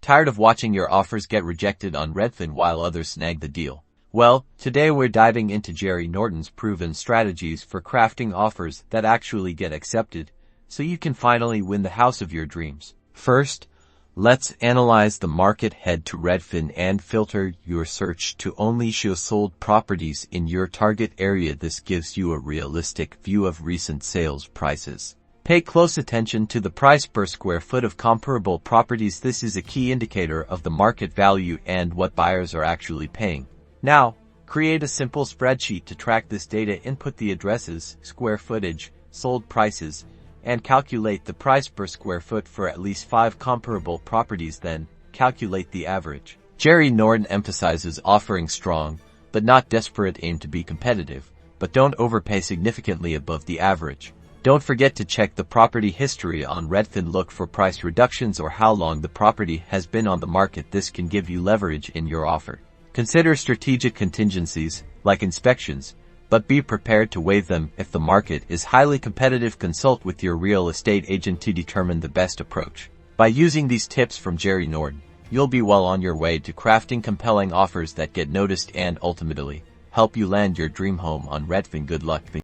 Tired of watching your offers get rejected on Redfin while others snag the deal? Well, today we're diving into Jerry Norton's proven strategies for crafting offers that actually get accepted, so you can finally win the house of your dreams. First, let's analyze the market. Head to Redfin and filter your search to only show sold properties in your target area. This gives you a realistic view of recent sales prices. Pay close attention to the price per square foot of comparable properties. This is a key indicator of the market value and what buyers are actually paying. Now, create a simple spreadsheet to track this data. Input the addresses, square footage, sold prices, and calculate the price per square foot for at least 5 comparable properties. Then, calculate the average. Jerry Norton emphasizes offering strong, but not desperate aim to be competitive, but don't overpay significantly above the average. Don't forget to check the property history on Redfin. Look for price reductions or how long the property has been on the market. This can give you leverage in your offer. Consider strategic contingencies, like inspections, but be prepared to waive them if the market is highly competitive. Consult with your real estate agent to determine the best approach. By using these tips from Jerry Norton, you'll be well on your way to crafting compelling offers that get noticed and ultimately help you land your dream home on Redfin. Good luck.